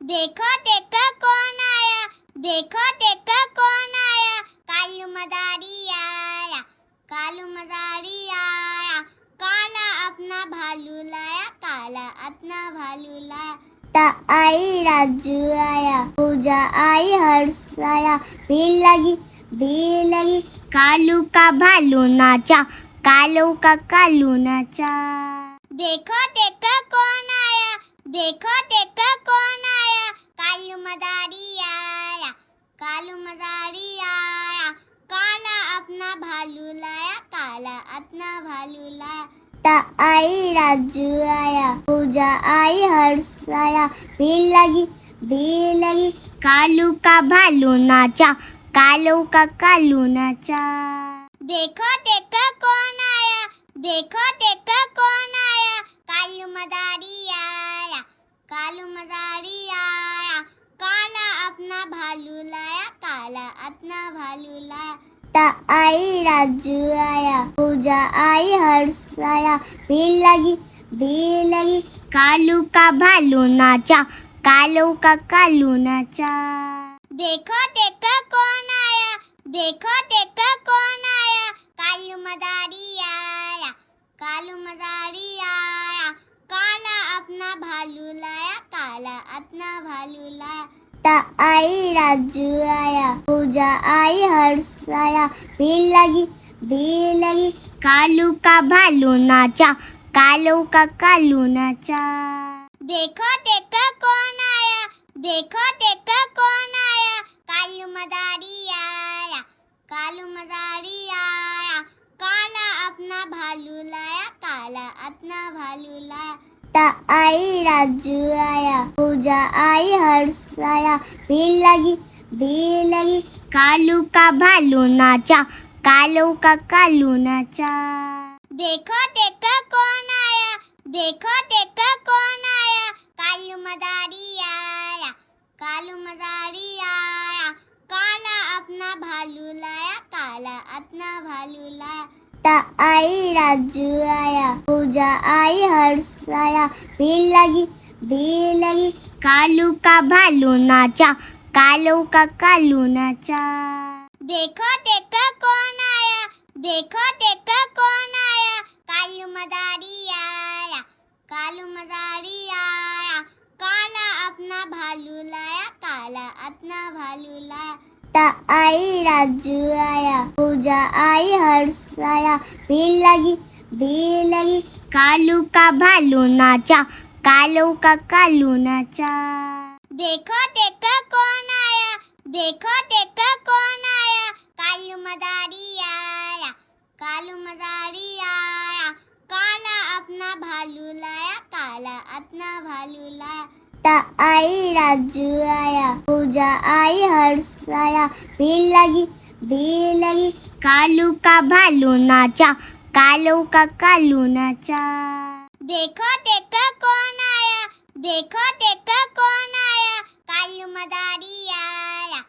देखो देखो कौन आया, देखो देखो कौन आया, कालू मदारी आया, कालू मदारी आया, काला अपना भालू लाया, काला अपना भालू लाया। ता आई राजू आया, पूजा आई हर्ष आया, भीड़ लगी, कालू का भालू नाचा, कालू का कालू नाचा। देखो देखो कौन आया, देखो देखो कौन आया, कालू मदारी आया, कालू मदारी आया, काला अपना भालू लाया, काला अपना भालू लाया। ता आई राजू आया, पूजा आई हर्ष आया, भीड़ लगी, कालू का भालू नाचा, कालू का कालू नाचा। देखो देखो कौन आया, देखो देखो कौन आया, कालू मदारी आया, कालू मदारी आया, काला अपना भालू लाया, काला अपना भालू लाया। ता आई राजू आया, पूजा आई हर्ष आया, भीड़ लगी, कालू का भालू नाचा, कालू का कालू नाचा। देखो देखो कौन आया, देखो देखो कौन आया, कालू मदारी आया, कालू मदारी आया, काला अपना भालू लाया, काला अपना भालू लाया। ता आई राजू आया, पूजा आई हर्ष आया, भीड़ लगी, कालू का भालू नाचा, कालू का कालू नाचा। देखो देखो कौन आया, देखो देखो कौन आया, कालू मदारी आया, कालू मदारी आया, काला अपना भालू लाया, काला अपना भालू लाया। ता आई राजू आया, पूजा आई हर्ष आया, भीड़ लगी, कालू का भालू नाचा, कालू का कालू नाचा। देखो देखो कौन आया, देखो देखो कौन आया, कालू मदारी आया, कालू मदारी आया, काला अपना भालू लाया, काला अपना भालू लाया। ता आई राजू आया, पूजा आई हर्ष आया, भीड़ लगी, कालू का भालू नाचा, कालू का कालू नाचा। देखो देखो कौन आया, देखो देखो कौन आया, कालू मदारी आया, कालू मदारी आया, काला अपना भालू लाया, काला अपना भालू लाया। ता आई राजू आया, पूजा आई हर्ष आया, भीड़ लगी, कालू का भालू नाचा, कालू का कालू नाचा। देखो देखो कौन आया, देखो देखो कौन आया, कालू मदारी आया, कालू मदारी आया, काला अपना भालू लाया, काला अपना भालू लाया। ता आई राजू आया, पूजा आई हर्ष आया, भीड़ लगी, कालू का भालू नाचा, कालू का कालू नाचा। देखो देखो कौन आया, देखो देखो कौन आया, कालू मदारी आया,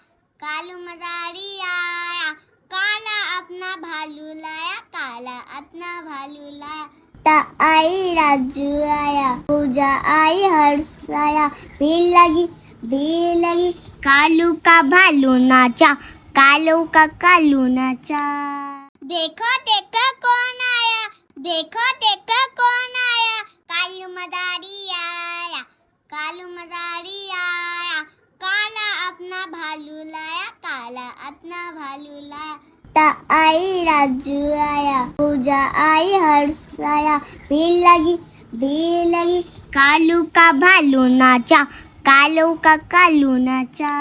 कालू मदारी आया, काला अपना भालू लाया, काला अपना भालू लाया। ता आई राजू आया, पूजा आई हर्ष आया, भीड़ लगी, कालू का भालू नाचा, कालू का कालू नाचा। देखो देखो कौन आया, देखो देखो कौन आया, कालू मदारी आया, कालू मदारी आया, काला अपना भालू लाया, काला अपना भालू लाया। ता आई राजू आया, पूजा आई हर्ष आया, भीड़ लगी, कालू का भालू नाचा, कालू का कालू नाचा।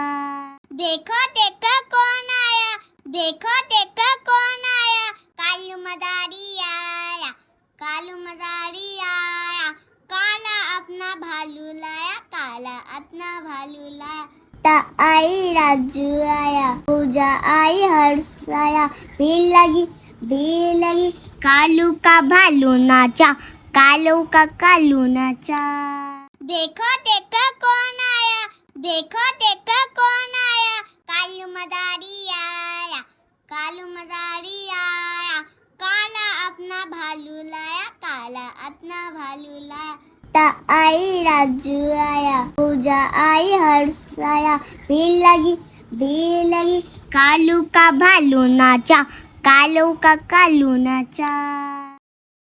देखो देखो कौन आया, देखो देखो कौन आया, कालू मदारी आया, कालू मदारी आया, काला अपना भालू लाया, काला अपना भालू लाया। ता आई राजू आया, पूजा आई हर्ष आया, भीड़ लगी, कालू का भालू नाचा, कालू का कालू नाचा। देखो देखो कौन आया, देखो देखो कौन आया, कालू मदारी आया, कालू मदारी आया, काला अपना भालू लाया, काला अपना भालू लाया। बेटा आई राजू आया, पूजा आई हर्ष आया, भीड़ लगी कालू का भालू नाचा, कालू का कालू नाचा.